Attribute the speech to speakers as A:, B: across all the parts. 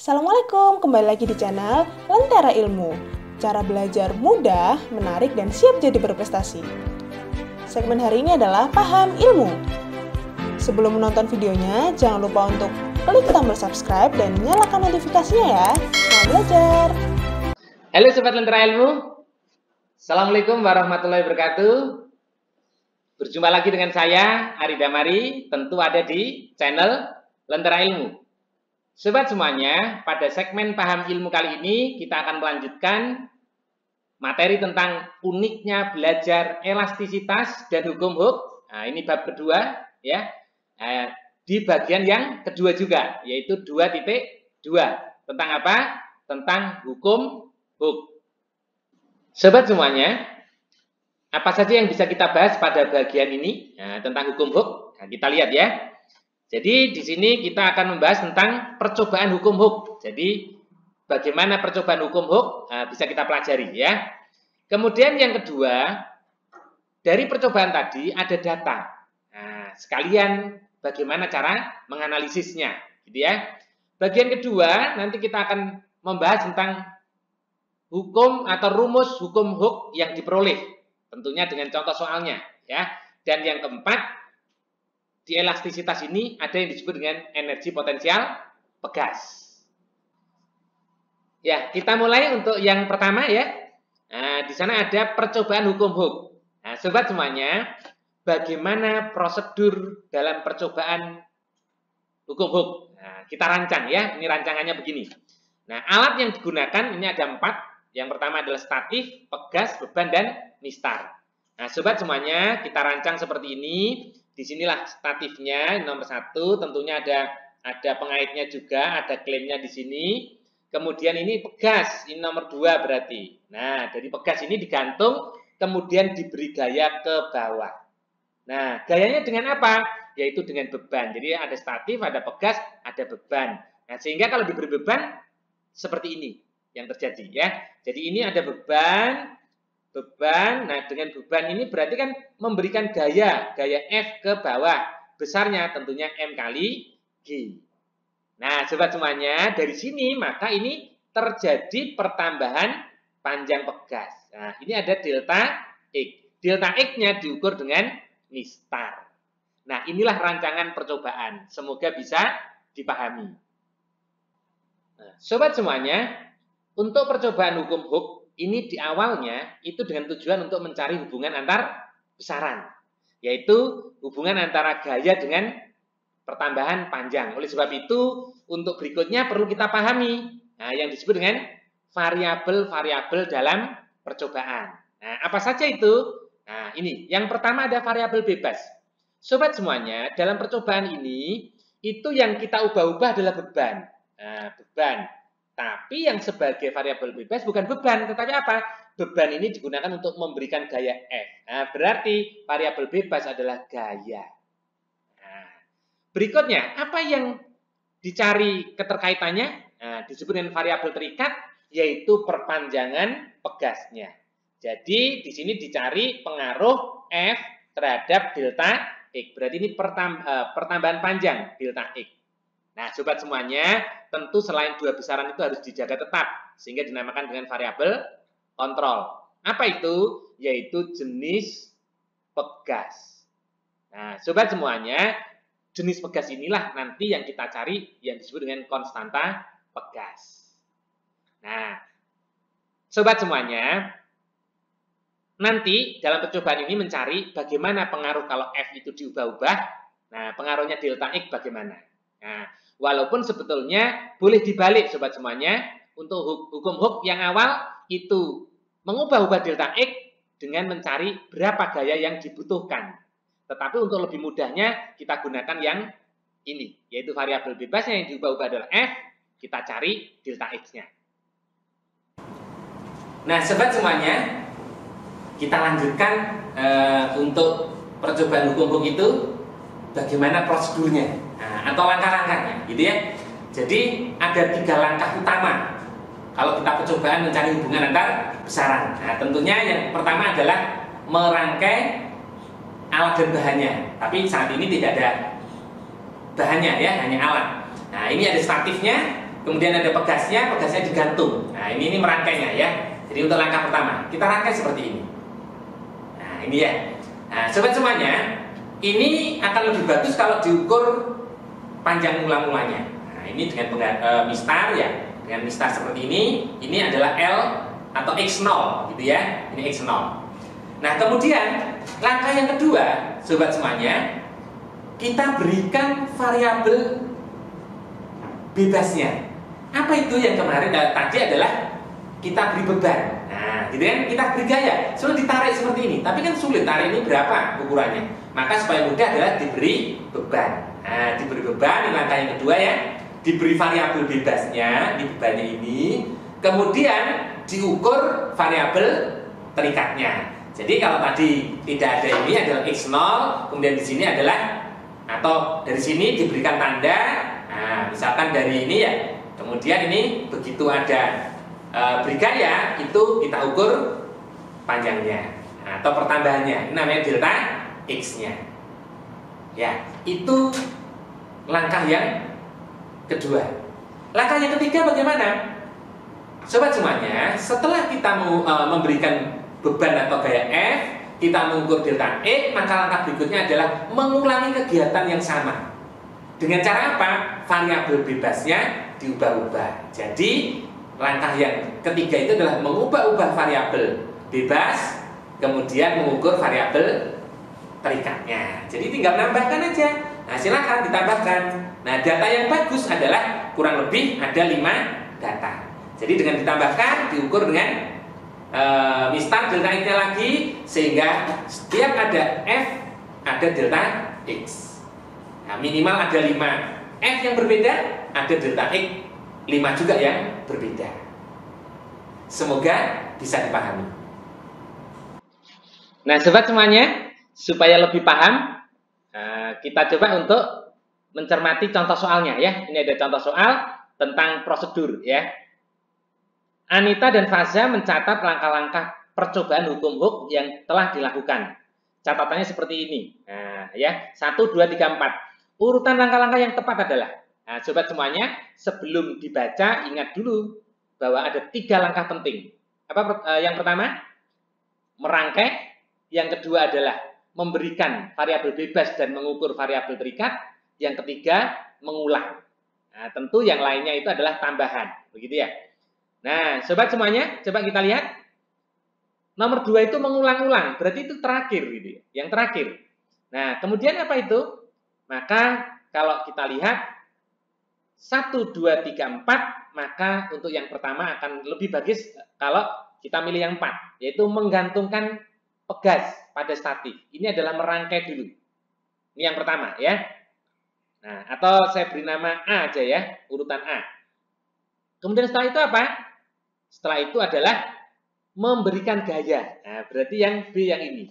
A: Assalamualaikum, kembali lagi di channel Lentera Ilmu. Cara belajar mudah, menarik, dan siap jadi berprestasi. Segmen hari ini adalah Paham Ilmu. Sebelum menonton videonya, jangan lupa untuk klik tombol subscribe dan nyalakan notifikasinya ya. Selamat belajar!
B: Halo Sobat Lentera Ilmu, Assalamualaikum warahmatullahi wabarakatuh. Berjumpa lagi dengan saya, Ari Damari, tentu ada di channel Lentera Ilmu. Sobat semuanya, pada segmen Paham Ilmu kali ini kita akan melanjutkan materi tentang uniknya belajar elastisitas dan hukum Hooke. Nah, ini bab kedua ya. Di bagian yang kedua juga, yaitu 2.2. Tentang apa? Tentang hukum Hooke. Sobat semuanya, apa saja yang bisa kita bahas pada bagian ini tentang hukum Hooke? Nah, kita lihat ya. Jadi di sini kita akan membahas tentang percobaan hukum Hooke. Jadi bagaimana percobaan hukum Hooke bisa kita pelajari ya. Kemudian yang kedua, dari percobaan tadi ada data. Nah, sekalian bagaimana cara menganalisisnya, gitu ya. Bagian kedua nanti kita akan membahas tentang hukum atau rumus hukum Hooke yang diperoleh, tentunya dengan contoh soalnya ya. Dan yang keempat, di elastisitas ini ada yang disebut dengan energi potensial pegas. Ya, kita mulai untuk yang pertama ya. Nah, di sana ada percobaan hukum Hooke. Nah, sobat semuanya, bagaimana prosedur dalam percobaan hukum Hooke? Nah, kita rancang ya. Ini rancangannya begini. Nah, alat yang digunakan ini ada 4. Yang pertama adalah statif, pegas, beban, dan mistar. Nah, sobat semuanya, kita rancang seperti ini. Disinilah statifnya nomor 1, tentunya ada pengaitnya juga, ada klaimnya di sini. Kemudian ini pegas, ini nomor 2 berarti. Nah, dari pegas ini digantung, kemudian diberi gaya ke bawah. Nah, gayanya dengan apa? Yaitu dengan beban. Jadi ada statif, ada pegas, ada beban. Nah, sehingga kalau diberi beban, seperti ini yang terjadi ya. Jadi ini ada beban. Nah dengan beban ini berarti kan memberikan gaya F ke bawah, besarnya tentunya M kali G. Nah sobat semuanya, dari sini maka ini terjadi pertambahan panjang pegas. Nah ini ada delta X. Delta X-nya diukur dengan mistar. Nah inilah rancangan percobaan, semoga bisa dipahami. Nah, sobat semuanya, untuk percobaan hukum Hooke ini di awalnya itu dengan tujuan untuk mencari hubungan antar besaran, yaitu hubungan antara gaya dengan pertambahan panjang. Oleh sebab itu, untuk berikutnya perlu kita pahami yang disebut dengan variabel-variabel dalam percobaan. Nah, apa saja itu? Nah, ini yang pertama ada variabel bebas. Sobat semuanya, dalam percobaan ini itu yang kita ubah-ubah adalah beban. Nah, beban. Tapi yang sebagai variabel bebas bukan beban, tetapi apa? Beban ini digunakan untuk memberikan gaya F. Nah, berarti variabel bebas adalah gaya. Nah, berikutnya, apa yang dicari keterkaitannya? Nah, disebut dengan variabel terikat, yaitu perpanjangan pegasnya. Jadi, di sini dicari pengaruh F terhadap delta X. Berarti ini pertambahan panjang delta X. Nah, sobat semuanya, tentu selain 2 besaran itu harus dijaga tetap, sehingga dinamakan dengan variabel kontrol. Apa itu? Yaitu jenis pegas. Nah, sobat semuanya, jenis pegas inilah nanti yang kita cari yang disebut dengan konstanta pegas. Nah, sobat semuanya, nanti dalam percobaan ini mencari bagaimana pengaruh kalau F itu diubah-ubah. Nah, pengaruhnya delta X bagaimana? Nah, walaupun sebetulnya boleh dibalik sobat semuanya, untuk hukum Hooke yang awal itu mengubah-ubah delta X dengan mencari berapa gaya yang dibutuhkan. Tetapi untuk lebih mudahnya kita gunakan yang ini, yaitu variabel bebasnya yang diubah-ubah adalah F, kita cari delta X-nya. Nah sobat semuanya, kita lanjutkan untuk percobaan hukum Hooke itu bagaimana prosedurnya. Nah, atau langkah-langkahnya gitu ya. Jadi ada 3 langkah utama kalau kita percobaan mencari hubungan antar besaran. Nah, tentunya yang pertama adalah merangkai alat dan bahannya. Tapi saat ini tidak ada bahannya ya, hanya alat. Nah, ini ada statifnya, kemudian ada pegasnya digantung. Nah, ini merangkainya ya. Jadi untuk langkah pertama, kita rangkai seperti ini. Nah, ini ya. Nah, sobat semuanya, ini akan lebih bagus kalau diukur panjang mula-mulanya. Nah, ini dengan mistar ya. Dengan mistar seperti ini adalah L atau X0 gitu ya. Ini X0. Nah, kemudian langkah yang kedua, sobat semuanya, kita berikan variabel bebasnya. Apa itu yang kemarin tadi adalah kita beri beban. Nah, gitu kan, kita beri gaya. Sudah ditarik seperti ini, tapi kan sulit, tarik ini berapa ukurannya. Maka supaya mudah adalah diberi beban. Nah, diberi beban, ini langkah yang kedua ya. Diberi variabel bebasnya, di bebannya ini. Kemudian diukur variabel terikatnya. Jadi kalau tadi tidak ada ini adalah X0, kemudian di sini adalah, atau dari sini diberikan tanda. Nah, misalkan dari ini ya. Kemudian ini begitu ada beri gaya, itu kita ukur panjangnya atau pertambahannya. Ini namanya delta X-nya. Ya, itu langkah yang kedua. Langkah yang ketiga bagaimana? Sobat semuanya, setelah kita memberikan beban atau gaya F, kita mengukur delta E, maka langkah berikutnya adalah mengulangi kegiatan yang sama. Dengan cara apa? Variabel bebasnya diubah-ubah. Jadi langkah yang ketiga itu adalah mengubah-ubah variabel bebas, kemudian mengukur variabel terikatnya. Jadi tinggal menambahkan aja. Nah, silakan ditambahkan. Nah, data yang bagus adalah kurang lebih ada 5 data. Jadi dengan ditambahkan, diukur dengan mistar delta X-nya lagi, sehingga setiap ada F ada delta X. Nah, minimal ada 5 F yang berbeda, ada delta X 5 juga yang berbeda. Semoga bisa dipahami. Nah, sobat semuanya, supaya lebih paham, kita coba untuk mencermati contoh soalnya ya. Ini ada contoh soal tentang prosedur ya. Anita dan Faza mencatat langkah-langkah percobaan hukum Hooke yang telah dilakukan. Catatannya seperti ini. Nah, ya, 1, 2, 3, 4. Urutan langkah-langkah yang tepat adalah, nah, sobat semuanya, sebelum dibaca ingat dulu bahwa ada 3 langkah penting. Apa yang pertama? Merangkai. Yang kedua adalah memberikan variabel bebas dan mengukur variabel terikat. Yang ketiga, mengulang. Nah, tentu yang lainnya itu adalah tambahan, begitu ya. Nah, sobat semuanya, coba kita lihat. Nomor 2 itu mengulang-ulang, berarti itu terakhir gitu ya. Yang terakhir. Nah, kemudian apa itu? Maka kalau kita lihat 1, 2, 3, 4, maka untuk yang pertama akan lebih bagus kalau kita milih yang 4, yaitu menggantungkan pegas pada statif. Ini adalah merangkai dulu. Ini yang pertama ya. Nah, atau saya beri nama A aja ya, urutan A. Kemudian setelah itu apa? Setelah itu adalah memberikan gaya. Nah, berarti yang B yang ini.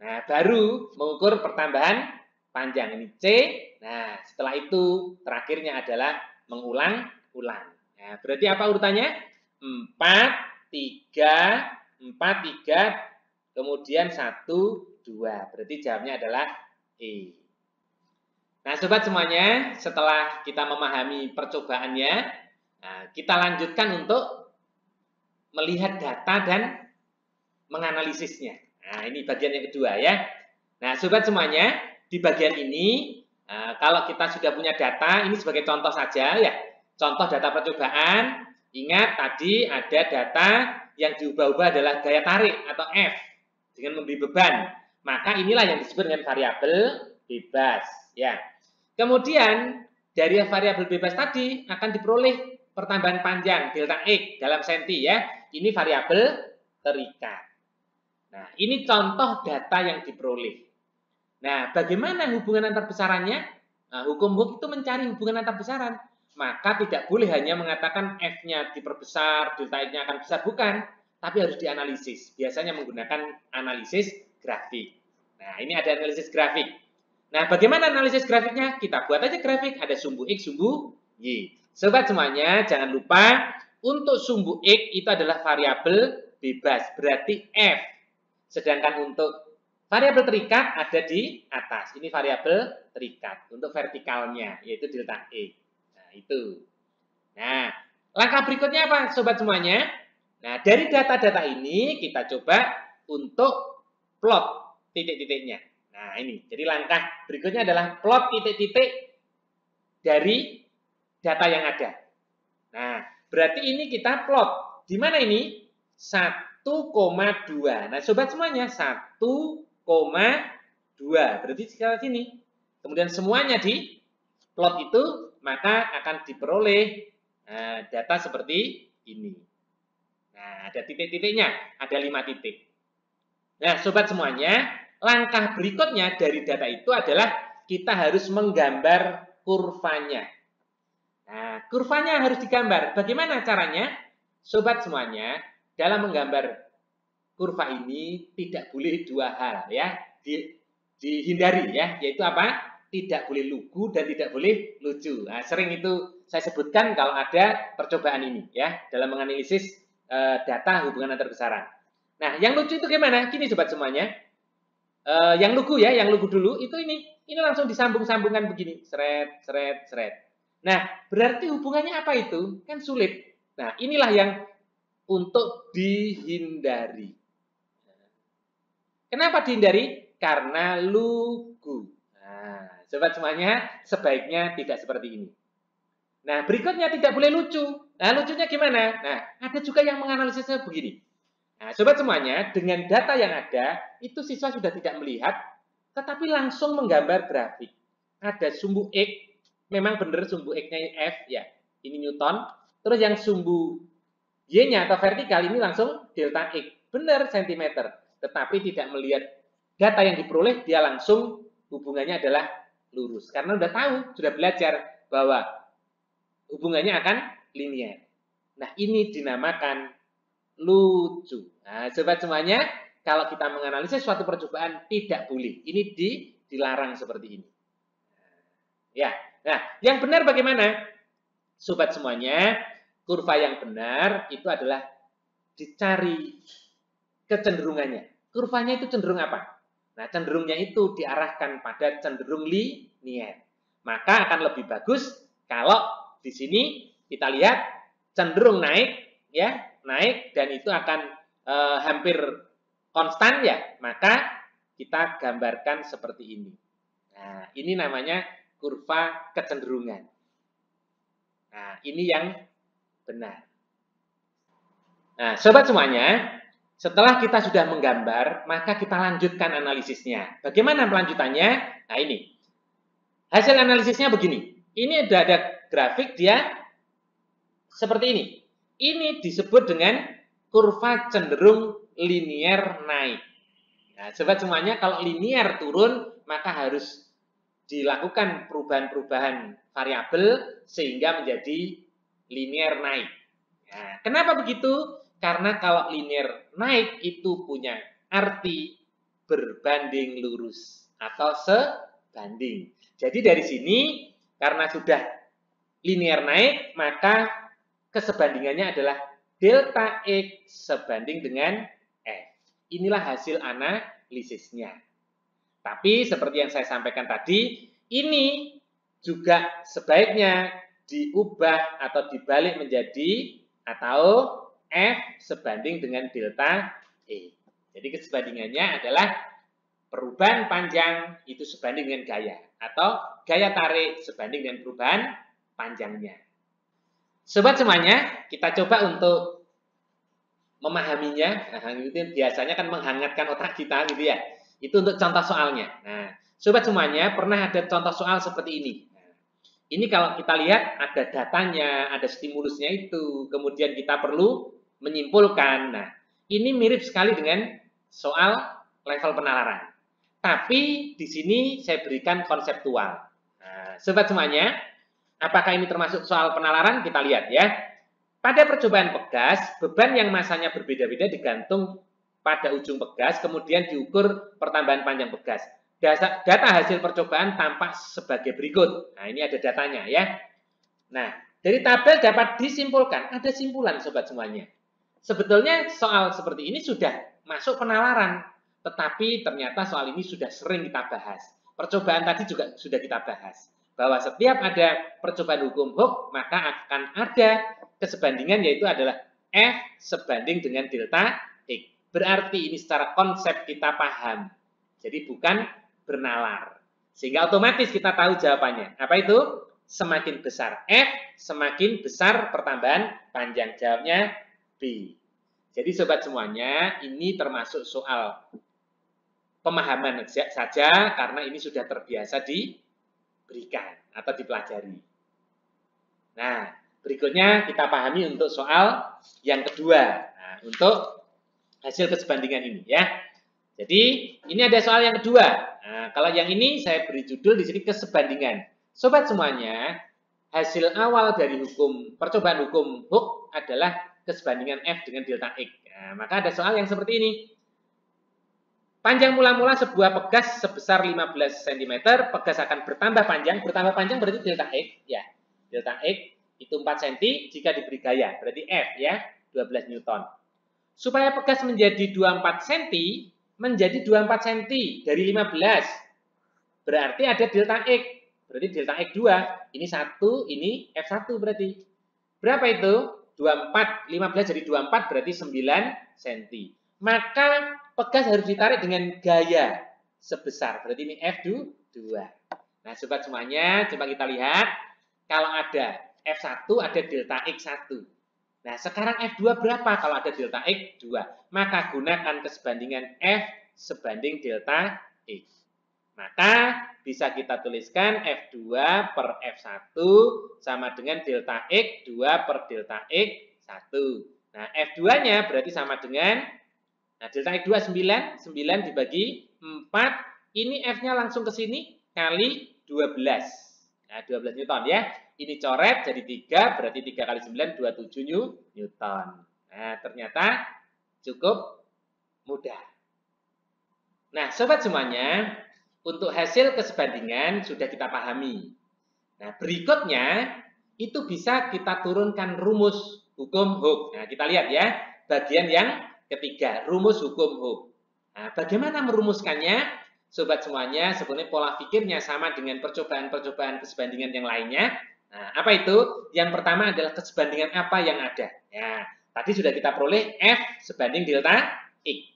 B: Nah, baru mengukur pertambahan panjang. Ini C. Nah, setelah itu terakhirnya adalah mengulang-ulang. Nah, berarti apa urutannya? 4, 3, 4, 3, kemudian 1, 2. Berarti jawabnya adalah E. Nah, sobat semuanya, setelah kita memahami percobaannya, nah, kita lanjutkan untuk melihat data dan menganalisisnya. Nah, ini bagian yang kedua ya. Nah, sobat semuanya, di bagian ini, kalau kita sudah punya data, ini sebagai contoh saja ya. Contoh data percobaan, ingat tadi ada data yang diubah-ubah adalah gaya tarik atau F dengan memberi beban. Maka inilah yang disebut dengan variabel bebas ya. Kemudian dari variabel bebas tadi akan diperoleh pertambahan panjang delta X dalam senti ya. Ini variabel terikat. Nah, ini contoh data yang diperoleh. Nah, bagaimana hubungan antar besarannya? Nah, hukum Hooke itu mencari hubungan antar besaran. Maka tidak boleh hanya mengatakan F-nya diperbesar, delta X-nya akan besar. Bukan, tapi harus dianalisis. Biasanya menggunakan analisis grafik. Nah, ini ada analisis grafik. Nah, bagaimana analisis grafiknya? Kita buat aja grafik. Ada sumbu X, sumbu Y. Sobat semuanya, jangan lupa untuk sumbu X itu adalah variabel bebas, berarti F. Sedangkan untuk variabel terikat ada di atas. Ini variabel terikat untuk vertikalnya, yaitu delta X. Nah, itu. Nah, langkah berikutnya apa sobat semuanya? Nah, dari data-data ini kita coba untuk plot titik-titiknya. Nah, ini. Jadi langkah berikutnya adalah plot titik-titik dari data yang ada. Nah, berarti ini kita plot. Di mana ini? 1,2. Nah, sobat semuanya 1,2. Berarti sekitar sini. Kemudian semuanya di plot itu, maka akan diperoleh data seperti ini. Nah, ada titik-titiknya, ada 5 titik. Nah, sobat semuanya, langkah berikutnya dari data itu adalah kita harus menggambar kurvanya. Nah, kurvanya harus digambar. Bagaimana caranya? Sobat semuanya, dalam menggambar kurva ini tidak boleh dua hal ya, dihindari ya, yaitu apa? Tidak boleh lugu dan tidak boleh lucu. Nah, sering itu saya sebutkan kalau ada percobaan ini ya, dalam menganalisis data hubungan antar besaran. Nah, yang lucu itu gimana? Gini sobat semuanya. Yang lugu ya, yang lugu dulu itu ini langsung disambung-sambungkan begini, seret, seret, seret. Nah, berarti hubungannya apa itu? Kan sulit. Nah, inilah yang untuk dihindari. Kenapa dihindari? Karena lugu. Nah, sobat semuanya, sebaiknya tidak seperti ini. Nah, berikutnya tidak boleh lucu. Nah, lucunya gimana? Nah, ada juga yang menganalisisnya begini. Nah, sobat semuanya, dengan data yang ada, itu siswa sudah tidak melihat, tetapi langsung menggambar grafik. Ada sumbu X, memang benar sumbu X-nya F, ya, ini Newton. Terus yang sumbu Y-nya atau vertikal ini langsung delta X, benar cm. Tetapi tidak melihat data yang diperoleh, dia langsung hubungannya adalah lurus. Karena sudah tahu, sudah belajar bahwa hubungannya akan linear. Nah, ini dinamakan lucu. Nah, sobat semuanya, kalau kita menganalisis suatu percobaan tidak boleh. Ini dilarang seperti ini. Ya. Nah, yang benar bagaimana? Sobat semuanya, kurva yang benar itu adalah dicari kecenderungannya. Kurvanya itu cenderung apa? Nah, cenderungnya itu diarahkan pada cenderung linear. Maka akan lebih bagus kalau di sini kita lihat cenderung naik, ya, naik dan itu akan hampir konstan ya, maka kita gambarkan seperti ini. Nah, ini namanya kurva kecenderungan. Nah, ini yang benar. Nah, sobat semuanya, setelah kita sudah menggambar, maka kita lanjutkan analisisnya. Bagaimana pelanjutannya? Nah, ini. Hasil analisisnya begini. Ini ada grafik dia seperti ini. Ini disebut dengan kurva cenderung linear naik. Nah, sobat semuanya, kalau linear turun, maka harus dilakukan perubahan-perubahan variabel sehingga menjadi linear naik. Nah, kenapa begitu? Karena kalau linear naik itu punya arti berbanding lurus atau sebanding. Jadi dari sini, karena sudah linear naik, maka kesebandingannya adalah delta X sebanding dengan F. Inilah hasil analisisnya. Tapi seperti yang saya sampaikan tadi, ini juga sebaiknya diubah atau dibalik menjadi atau F sebanding dengan delta E. Jadi kesebandingannya adalah perubahan panjang itu sebanding dengan gaya atau gaya tarik sebanding dengan perubahan panjangnya. Sobat semuanya, kita coba untuk memahaminya. Nah, itu biasanya kan menghangatkan otak kita gitu ya. Itu untuk contoh soalnya. Nah, sobat semuanya pernah ada contoh soal seperti ini. Nah, ini kalau kita lihat ada datanya, ada stimulusnya itu, kemudian kita perlu menyimpulkan. Nah, ini mirip sekali dengan soal level penalaran. Tapi di sini saya berikan konseptual. Nah, sobat semuanya, apakah ini termasuk soal penalaran? Kita lihat ya. Pada percobaan pegas, beban yang masanya berbeda-beda digantung pada ujung pegas, kemudian diukur pertambahan panjang pegas. Data hasil percobaan tampak sebagai berikut. Nah, ini ada datanya ya. Nah, dari tabel dapat disimpulkan, ada simpulan sobat semuanya. Sebetulnya soal seperti ini sudah masuk penalaran, tetapi ternyata soal ini sudah sering kita bahas. Percobaan tadi juga sudah kita bahas. bahwa setiap ada percobaan hukum Hooke, maka akan ada kesebandingan, yaitu adalah F sebanding dengan delta X. Berarti ini secara konsep kita paham. Jadi bukan bernalar. Sehingga otomatis kita tahu jawabannya. Apa itu? Semakin besar F, semakin besar pertambahan panjang. Jawabnya B. Jadi sobat semuanya, ini termasuk soal pemahaman saja karena ini sudah terbiasa diberikan atau dipelajari. Nah, berikutnya kita pahami untuk soal yang kedua. Nah, untuk hasil kesebandingan ini ya. Jadi, ini ada soal yang kedua. Nah, kalau yang ini saya beri judul di sini kesebandingan. Sobat semuanya, hasil awal dari percobaan hukum Hooke adalah kesebandingan F dengan delta X. Nah, maka ada soal yang seperti ini. Panjang mula-mula sebuah pegas sebesar 15 cm, pegas akan bertambah panjang berarti delta X, ya. Delta X itu 4 cm jika diberi gaya, berarti F, ya, 12 Newton. Supaya pegas menjadi 24 cm, menjadi 24 cm dari 15, berarti ada delta X, berarti delta X 2, ini 1, ini F1 berarti. Berapa itu? 24, 15 jadi 24 berarti 9 cm. Maka pegas harus ditarik dengan gaya sebesar, berarti ini F2. Nah, sobat semuanya, coba kita lihat. Kalau ada F1, ada delta X1. Nah, sekarang F2 berapa kalau ada delta X2? Maka gunakan kesebandingan F sebanding delta X. Maka bisa kita tuliskan F2 per F1 sama dengan delta X 2 per delta X1. Nah, F2-nya berarti sama dengan, nah, delta X2 9 dibagi 4, ini F-nya langsung ke sini kali 12. Nah, 12 Newton ya. Ini coret jadi 3, berarti 3 kali 9, 27 Newton. Nah, ternyata cukup mudah. Nah, sobat semuanya, untuk hasil kesebandingan sudah kita pahami. Nah, berikutnya itu bisa kita turunkan rumus hukum Hooke. Nah, kita lihat ya, bagian yang ketiga, rumus hukum Hooke. Nah, bagaimana merumuskannya? Sobat semuanya, sebenarnya pola pikirnya sama dengan percobaan-percobaan kesebandingan yang lainnya. Nah, apa itu? Yang pertama adalah kesebandingan apa yang ada. Ya, tadi sudah kita peroleh F sebanding delta X.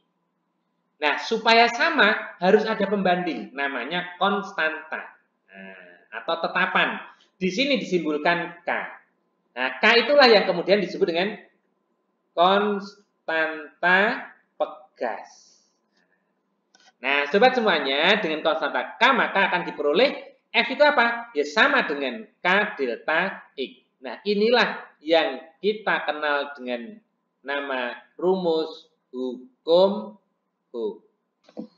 B: Nah, supaya sama harus ada pembanding, namanya konstanta atau tetapan. Di sini disimbolkan K. Nah, K itulah yang kemudian disebut dengan konstanta pegas. Nah, sobat semuanya, dengan konstanta K maka akan diperoleh F itu apa? Ya sama dengan K delta X. Nah, inilah yang kita kenal dengan nama rumus hukum Hooke.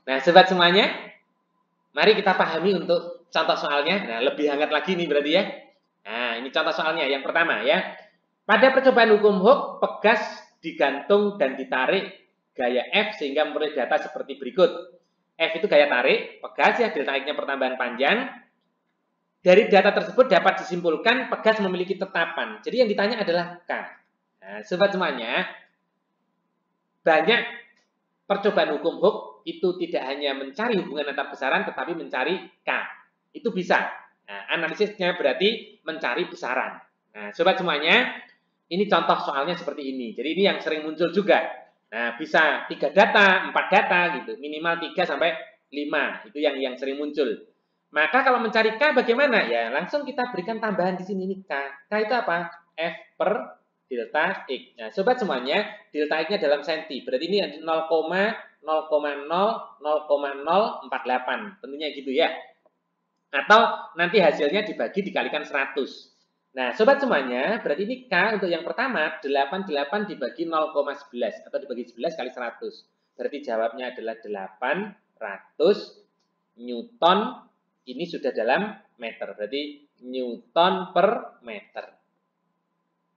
B: Nah, sobat semuanya, mari kita pahami untuk contoh soalnya. Nah, lebih hangat lagi nih berarti ya. Nah, ini contoh soalnya. Yang pertama ya. Pada percobaan hukum Hooke, pegas digantung dan ditarik gaya F sehingga memperoleh data seperti berikut. F itu gaya tarik, pegas ya, delta X-nya pertambahan panjang. Dari data tersebut dapat disimpulkan pegas memiliki tetapan. Jadi yang ditanya adalah K. Nah, sobat semuanya, banyak percobaan hukum Hooke itu tidak hanya mencari hubungan antar besaran, tetapi mencari K. Itu bisa. Nah, analisisnya berarti mencari besaran. Nah, sobat semuanya, ini contoh soalnya seperti ini. Jadi ini yang sering muncul juga. Nah, bisa 3 data, 4 data gitu. Minimal 3 sampai 5. Itu yang sering muncul. Maka kalau mencari K bagaimana? Ya, langsung kita berikan tambahan di sini nih K. K itu apa? F per delta X. Nah, sobat semuanya, delta X-nya dalam senti. Berarti ini 0,00048. Tentunya gitu ya. Atau nanti hasilnya dikalikan 100. Nah, sobat semuanya, berarti ini K untuk yang pertama 88 dibagi 0,11 atau dibagi 11 kali 100. Berarti jawabnya adalah 800 Newton. Ini sudah dalam meter. Berarti Newton per meter.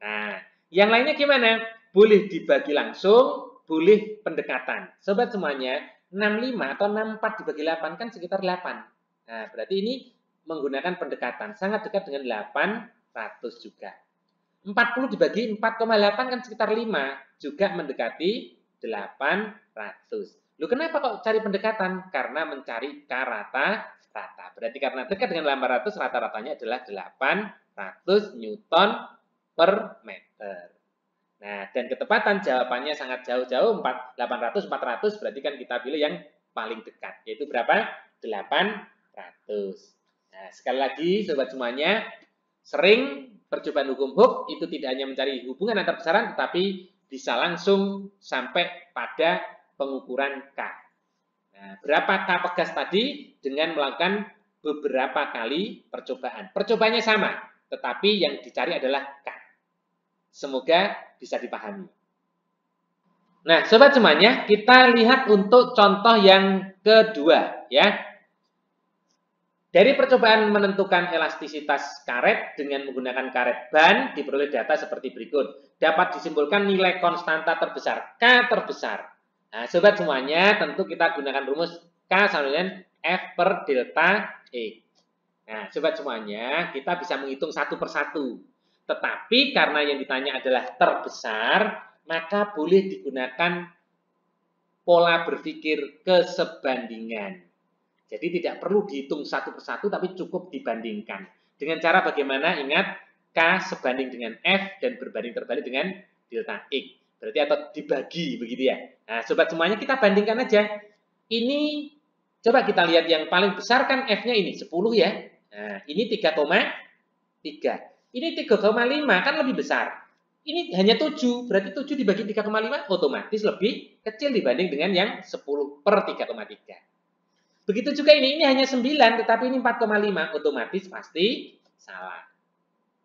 B: Nah, yang lainnya gimana? Boleh dibagi langsung, boleh pendekatan. Sobat semuanya, 65 atau 64 dibagi 8 kan sekitar 8. Nah, berarti ini menggunakan pendekatan. Sangat dekat dengan 800 juga. 40 dibagi 4,8 kan sekitar 5. Juga mendekati 800. Loh, kenapa kok cari pendekatan? Karena mencari K rata rata. Berarti karena dekat dengan 800, rata-ratanya adalah 800 Newton per meter. Nah, dan ketepatan jawabannya sangat jauh-jauh, 800, 400, berarti kan kita pilih yang paling dekat. Yaitu berapa? 800. Nah, sekali lagi, sobat semuanya, sering percobaan hukum Hooke itu tidak hanya mencari hubungan antar besaran, tetapi bisa langsung sampai pada pengukuran K. Nah, berapa K pegas tadi dengan melakukan beberapa kali percobaan. Percobaannya sama, tetapi yang dicari adalah K. Semoga bisa dipahami. Nah, sobat semuanya, kita lihat untuk contoh yang kedua, ya. Dari percobaan menentukan elastisitas karet dengan menggunakan karet ban, diperoleh data seperti berikut. Dapat disimpulkan nilai konstanta terbesar, K terbesar. Nah, sobat semuanya, tentu kita gunakan rumus K sama dengan F per delta E. Nah, sobat semuanya, kita bisa menghitung satu persatu. Tetapi karena yang ditanya adalah terbesar, maka boleh digunakan pola berpikir kesebandingan. Jadi tidak perlu dihitung satu persatu, tapi cukup dibandingkan. Dengan cara bagaimana? Ingat, K sebanding dengan F dan berbanding terbalik dengan delta X. Berarti atau dibagi, begitu ya. Nah, sobat semuanya kita bandingkan aja. Ini, coba kita lihat yang paling besar kan F-nya ini, 10 ya. Nah, ini 3,3. Ini 3,5 kan lebih besar. Ini hanya 7, berarti 7 dibagi 3,5 otomatis lebih kecil dibanding dengan yang 10 per 3,3. Begitu juga ini hanya 9, tetapi ini 4,5, otomatis pasti salah.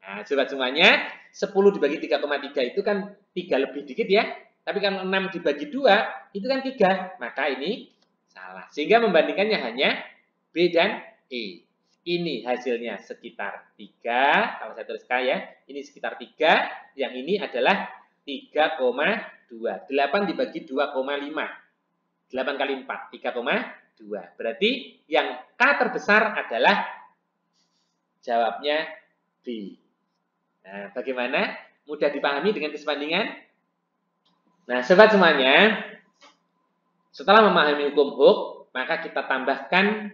B: Nah, sobat semuanya, 10 dibagi 3,3 itu kan 3 lebih dikit ya. Tapi kalau 6 dibagi 2, itu kan 3. Maka ini salah. Sehingga membandingkannya hanya B dan E. Ini hasilnya sekitar 3. Kalau saya tuliskan ya, ini sekitar 3. Yang ini adalah 3,2. 8 dibagi 2,5. 8 kali 4, 3,2. Berarti yang K terbesar adalah jawabnya B. Nah, bagaimana? Mudah dipahami dengan kesebandingan? Nah, sobat semuanya, setelah memahami hukum Hooke, maka kita tambahkan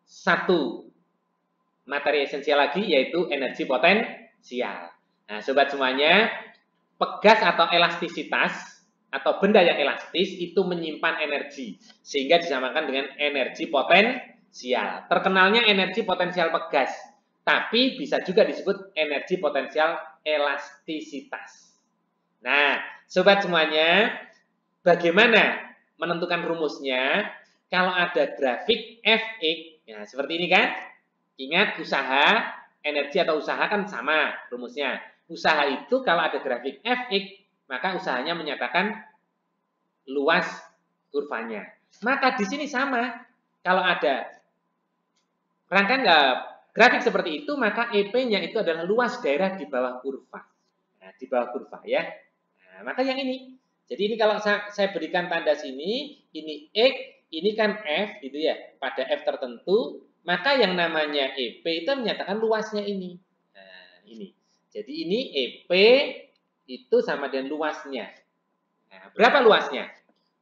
B: satu materi esensial lagi, yaitu energi potensial. Nah, sobat semuanya, pegas atau elastisitas atau benda yang elastis itu menyimpan energi, sehingga disamakan dengan energi potensial. Terkenalnya energi potensial pegas, tapi bisa juga disebut energi potensial elastisitas. Nah, sobat semuanya, bagaimana menentukan rumusnya? Kalau ada grafik Fx, ya seperti ini kan? Ingat, usaha, energi atau usaha kan sama rumusnya. Usaha itu kalau ada grafik Fx, maka usahanya menyatakan luas kurvanya. Maka di sini sama. Kalau ada rangkaian grafik seperti itu, maka EP-nya itu adalah luas daerah di bawah kurva. Nah, di bawah kurva ya. Nah, maka yang ini. Jadi ini kalau saya berikan tanda sini, ini X, ini kan F gitu ya. Pada F tertentu, maka yang namanya EP itu menyatakan luasnya ini. Nah, ini. Jadi ini EP itu sama dengan luasnya. Nah, berapa luasnya?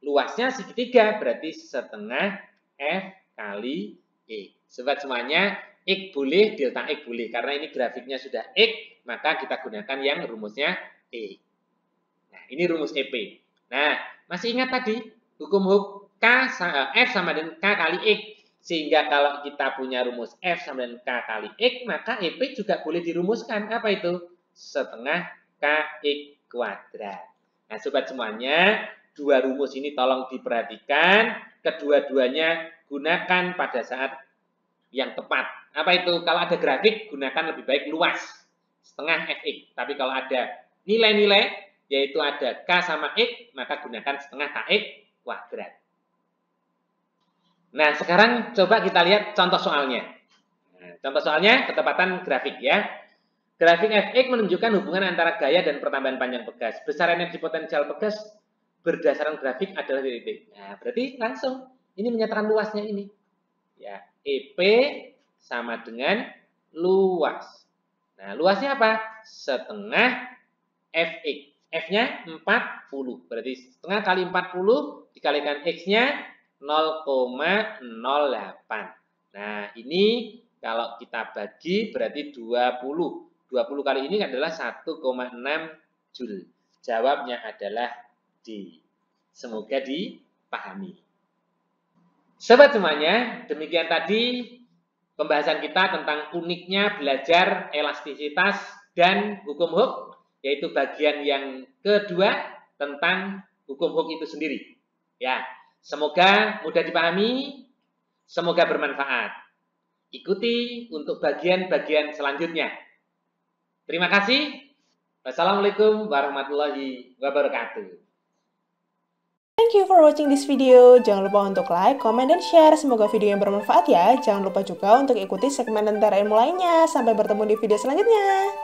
B: Luasnya segitiga, berarti setengah F kali E. Sobat semuanya, X boleh, delta X boleh. Karena ini grafiknya sudah X, maka kita gunakan yang rumusnya E. Nah, ini rumus EP. Nah, masih ingat tadi, hukum Hooke F sama dengan K kali X. Sehingga kalau kita punya rumus F sama dengan K kali X, maka EP juga boleh dirumuskan. Apa itu? Setengah KX kuadrat. Nah, sobat semuanya, dua rumus ini tolong diperhatikan. Kedua-duanya gunakan pada saat yang tepat. Apa itu? Kalau ada grafik, gunakan lebih baik luas. Setengah Fx. Tapi kalau ada nilai-nilai, yaitu ada K sama X, maka gunakan setengah KX kuadrat. Nah, sekarang coba kita lihat contoh soalnya. Nah, contoh soalnya ketepatan grafik ya. Grafik Fx menunjukkan hubungan antara gaya dan pertambahan panjang pegas. Besar energi potensial pegas berdasarkan grafik adalah titik. Nah, berarti langsung ini menyatakan luasnya ini. Ya, EP sama dengan luas. Nah, luasnya apa? Setengah Fx. F-nya 40. Berarti setengah kali 40 dikalikan X-nya 0,08. Nah, ini kalau kita bagi berarti 20. 20 kali ini adalah 1,6 Joule. Jawabnya adalah D. Semoga dipahami. Sobat semuanya, demikian tadi pembahasan kita tentang uniknya belajar elastisitas dan hukum Hooke, yaitu bagian yang kedua tentang hukum Hooke itu sendiri. Ya, semoga mudah dipahami, semoga bermanfaat. Ikuti untuk bagian-bagian selanjutnya. Terima kasih. Wassalamualaikum warahmatullahi wabarakatuh.
A: Thank you for watching this video. Jangan lupa untuk like, comment, dan share. Semoga video yang bermanfaat ya. Jangan lupa juga untuk ikuti segmen Lentera Ilmu lainnya. Sampai bertemu di video selanjutnya.